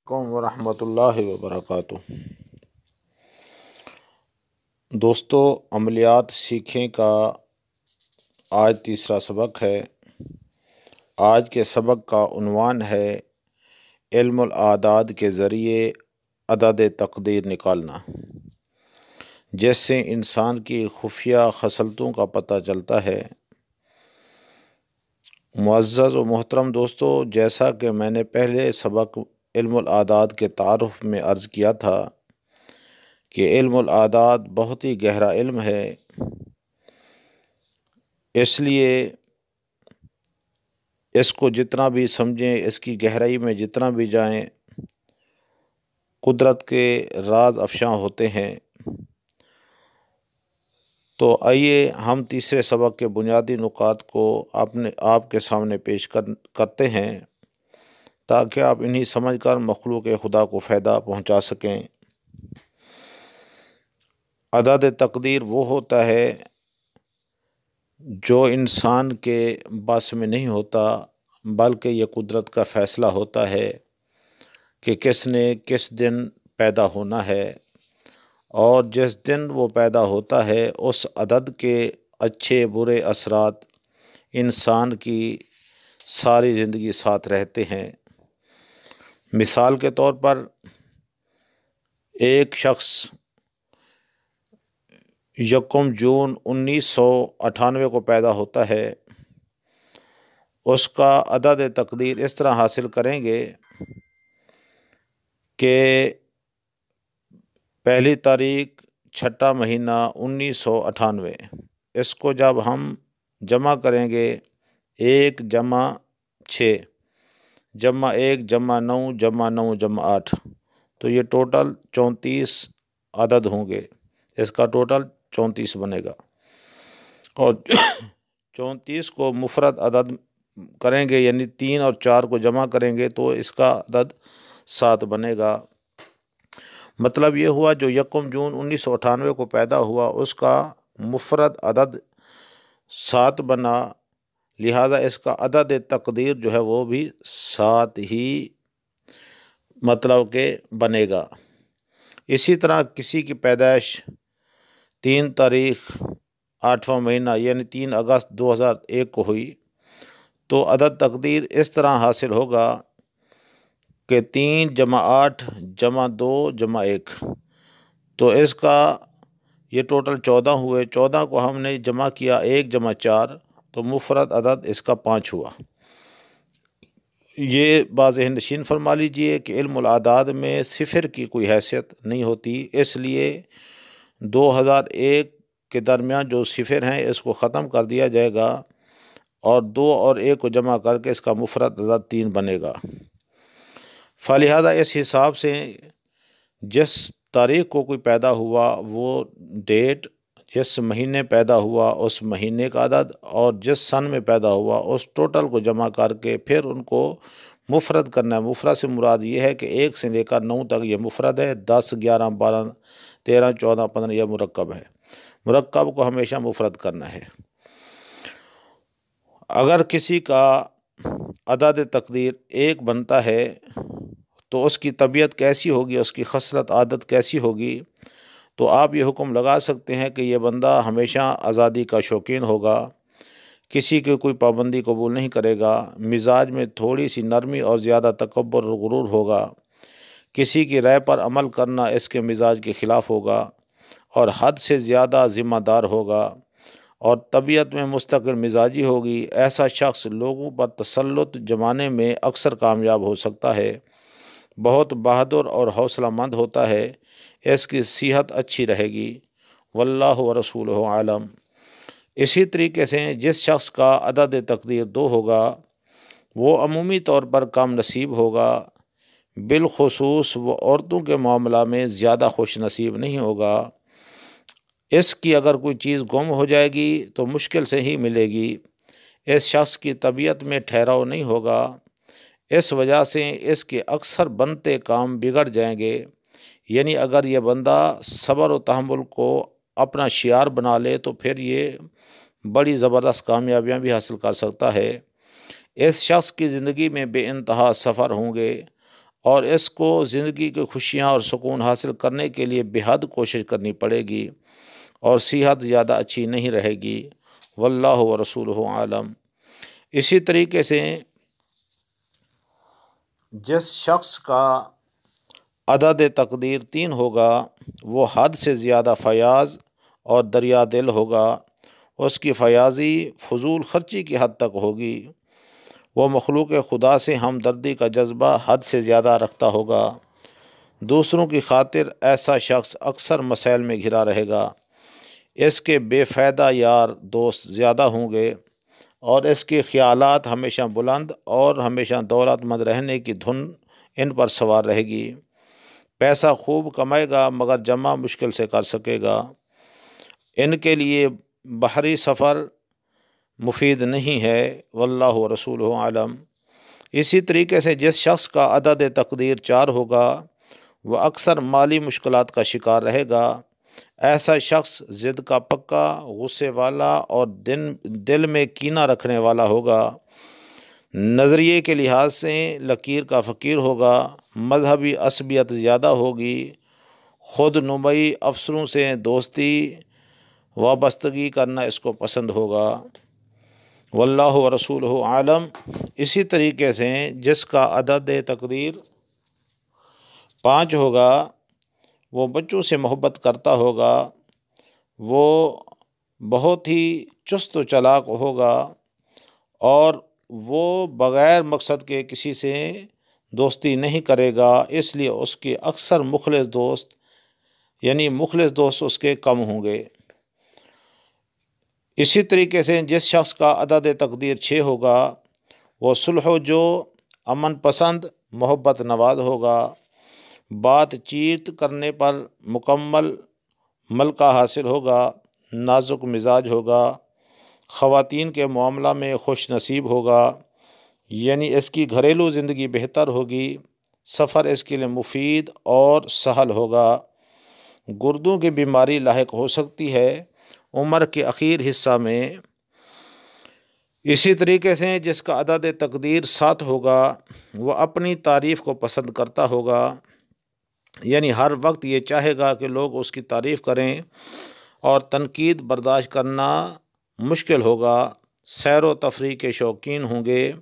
ورحمۃ اللہ وبرکاتہ۔ دوستو، عملیات سیکھیں کا آج تیسرا سبق ہے۔ آج کے سبق کا عنوان ہے علم الاعداد کے ذریعے عدد تقدیر نکالنا، جس سے انسان کی خفیہ خصلتوں کا پتہ چلتا ہے۔ معزز و محترم دوستو، جیسا کہ میں نے پہلے سبق علم الاعداد کے تعارف میں عرض کیا تھا کہ علم الاعداد بہت ہی گہرا علم ہے، اس لیے اس کو جتنا بھی سمجھیں، اس کی گہرائی میں جتنا بھی جائیں، قدرت کے راز افشاں ہوتے ہیں۔ تو آئیے ہم تیسرے سبق کے بنیادی نکات کو آپ کے سامنے پیش کرتے ہیں، تاکہ آپ انہی سمجھ کر مخلوق خدا کو فائدہ پہنچا سکیں۔ عدد تقدیر وہ ہوتا ہے جو انسان کے بس میں نہیں ہوتا، بلکہ یہ قدرت کا فیصلہ ہوتا ہے کہ کس نے کس دن پیدا ہونا ہے، اور جس دن وہ پیدا ہوتا ہے اس عدد کے اچھے برے اثرات انسان کی ساری زندگی ساتھ رہتے ہیں۔ مثال کے طور پر ایک شخص 1 جون 1998 کو پیدا ہوتا ہے، اس کا عدد تقدیر اس طرح حاصل کریں گے کہ پہلی تاریخ 6واں مہینہ 1998، اس کو جب ہم جمع کریں گے 1 جمع 6 جمع 1 جمع 9 جمع 9 جمع 8، تو یہ ٹوٹل 34 عدد ہوں گے، اس کا ٹوٹل 34 بنے گا۔ اور 34 کو مفرد عدد کریں گے، یعنی 3 اور 4 کو جمع کریں گے تو اس کا عدد 7 بنے گا۔ مطلب یہ ہوا جو 1 جون 1998 کو پیدا ہوا اس کا مفرد عدد 7 بنا، لہذا اس کا عدد تقدیر جو ہے وہ بھی 7 ہی مطلب کہ بنے گا۔ اسی طرح کسی کی پیدائش 3 تاریخ 8واں مہینہ یعنی 3 اگست 2001 کو ہوئی، تو عدد تقدیر اس طرح حاصل ہوگا کہ 3 جمع 8 جمع 2 جمع 1، تو اس کا یہ ٹوٹل 14 ہوئے۔ 14 کو ہم نے جمع کیا 1 جمع 4، تو مفرد عدد اس کا 5 ہوا۔ یہ ذہن نشین فرما لیجئے کہ علم الاعداد میں صفر کی کوئی حیثیت نہیں ہوتی، اس لیے 2001 کے درمیان جو صفر ہیں اس کو ختم کر دیا جائے گا، اور 2 اور 1 کو جمع کر کے اس کا مفرد عدد 3 بنے گا۔ فلہذا اس حساب سے جس تاریخ کو کوئی پیدا ہوا وہ ڈیٹ، جس مہینے پیدا ہوا اس مہینے کا عدد، اور جس سن میں پیدا ہوا اس ٹوٹل کو جمع کر کے پھر ان کو مفرد کرنا ہے۔ مفرد سے مراد یہ ہے کہ 1 سے لے کر 9 تک یہ مفرد ہے، 10 11 12 13 14 15 یہ مرکب ہے۔ مرکب کو ہمیشہ مفرد کرنا ہے۔ اگر کسی کا عدد تقدیر 1 بنتا ہے تو اس کی طبیعت کیسی ہوگی، اس کی خصلت عادت کیسی ہوگی، تو آپ یہ حکم لگا سکتے ہیں کہ یہ بندہ ہمیشہ آزادی کا شوقین ہوگا، کسی کی کوئی پابندی قبول نہیں کرے گا، مزاج میں تھوڑی سی نرمی اور زیادہ تکبر اور غرور ہوگا، کسی کی رائے پر عمل کرنا اس کے مزاج کے خلاف ہوگا، اور حد سے زیادہ ذمہ دار ہوگا، اور طبیعت میں مستقل مزاجی ہوگی۔ ایسا شخص لوگوں پر تسلط جمانے میں اکثر کامیاب ہو سکتا ہے، بہت بہادر اور حوصلہ مند ہوتا ہے، اس کی صحت اچھی رہے گی، واللہ ورسولہ عالم۔ اسی طریقے سے جس شخص کا عدد تقدیر 2 ہوگا وہ عمومی طور پر کم نصیب ہوگا، بالخصوص وہ عورتوں کے معاملہ میں زیادہ خوش نصیب نہیں ہوگا۔ اس کی اگر کوئی چیز گم ہو جائے گی تو مشکل سے ہی ملے گی۔ اس شخص کی طبیعت میں ٹھہراؤ نہیں ہوگا، اس وجہ سے اس کے اکثر بنتے کام بگڑ جائیں گے۔ یعنی اگر یہ بندہ صبر و تحمل کو اپنا شعار بنا لے تو پھر یہ بڑی زبردست کامیابیاں بھی حاصل کر سکتا ہے۔ اس شخص کی زندگی میں بے انتہا سفر ہوں گے، اور اس کو زندگی کی خوشیاں اور سکون حاصل کرنے کے لیے بے حد کوشش کرنی پڑے گی، اور صحت زیادہ اچھی نہیں رہے گی۔ واللہ ورسولہ عالم۔ اسی طریقے سے جس شخص کا عدد تقدیر 3 ہوگا وہ حد سے زیادہ فیاض اور دریا دل ہوگا۔ اس کی فیاضی فضول خرچی کی حد تک ہوگی۔ وہ مخلوق خدا سے ہمدردی کا جذبہ حد سے زیادہ رکھتا ہوگا۔ دوسروں کی خاطر ایسا شخص اکثر مسائل میں گھرا رہے گا۔ اس کے بے فائدہ یار دوست زیادہ ہوں گے، اور اس کے خیالات ہمیشہ بلند اور ہمیشہ دولت مند رہنے کی دھن ان پر سوار رہے گی۔ پیسہ خوب کمائے گا مگر جمع مشکل سے کر سکے گا۔ ان کے لیے بحری سفر مفید نہیں ہے۔ واللہ ورسولہ عالم۔ اسی طریقے سے جس شخص کا عدد تقدیر 4 ہوگا وہ اکثر مالی مشکلات کا شکار رہے گا۔ ایسا شخص ضد کا پکا، غصے والا اور دل میں کینہ رکھنے والا ہوگا۔ نظریے کے لحاظ سے لکیر کا فقیر ہوگا۔ مذہبی عصبیت زیادہ ہوگی۔ خود نمائی افسروں سے دوستی وابستگی کرنا اس کو پسند ہوگا۔ واللہ ورسولہ عالم۔ اسی طریقے سے جس کا عدد تقدیر 5 ہوگا وہ بچوں سے محبت کرتا ہوگا۔ وہ بہت ہی چست و چالاک ہوگا، اور وہ بغیر مقصد کے کسی سے دوستی نہیں کرے گا، اس لیے اس کے اکثر مخلص دوست اس کے کم ہوں گے۔ اسی طریقے سے جس شخص کا عدد تقدیر 6 ہوگا وہ صلح و جو، امن پسند، محبت نواز ہوگا۔ بات چیت کرنے پر مکمل ملکہ حاصل ہوگا۔ نازک مزاج ہوگا۔ خواتین کے معاملہ میں خوش نصیب ہوگا، یعنی اس کی گھریلو زندگی بہتر ہوگی۔ سفر اس کے لیے مفید اور سہل ہوگا۔ گردوں کی بیماری لاحق ہو سکتی ہے عمر کے آخر حصہ میں۔ اسی طریقے سے جس کا عدد تقدیر 7 ہوگا وہ اپنی تعریف کو پسند کرتا ہوگا، یعنی ہر وقت یہ چاہے گا کہ لوگ اس کی تعریف کریں، اور تنقید برداشت کرنا مشکل ہوگا۔ سیر و تفریح کے شوقین ہوں گے۔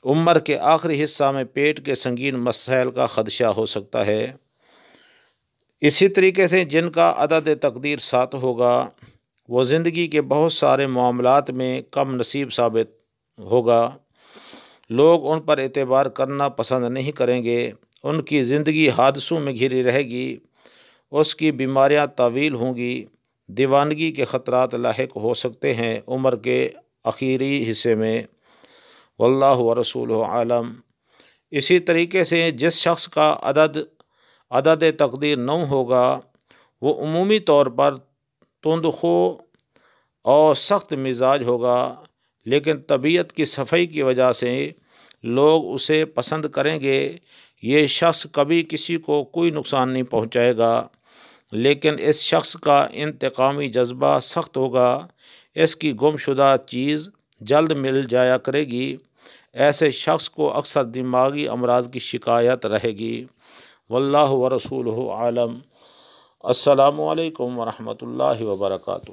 عمر کے آخری حصہ میں پیٹ کے سنگین مسائل کا خدشہ ہو سکتا ہے۔ اسی طریقے سے جن کا عدد تقدیر 7 ہوگا وہ زندگی کے بہت سارے معاملات میں کم نصیب ثابت ہوگا۔ لوگ ان پر اعتبار کرنا پسند نہیں کریں گے۔ ان کی زندگی حادثوں میں گھری رہے گی۔ اس کی بیماریاں طویل ہوں گی۔ دیوانگی کے خطرات لاحق ہو سکتے ہیں عمر کے آخری حصے میں۔ واللہ ورسولہ عالم۔ اسی طریقے سے جس شخص کا عدد تقدیر 9 ہوگا وہ عمومی طور پر تندخو اور سخت مزاج ہوگا، لیکن طبیعت کی صفائی کی وجہ سے لوگ اسے پسند کریں گے۔ یہ شخص کبھی کسی کو کوئی نقصان نہیں پہنچائے گا، لیکن اس شخص کا انتقامی جذبہ سخت ہوگا۔ اس کی گم شدہ چیز جلد مل جایا کرے گی۔ ایسے شخص کو اکثر دماغی امراض کی شکایت رہے گی۔ واللہ ورسولہ عالم۔ السلام علیکم ورحمۃ اللہ وبرکاتہ۔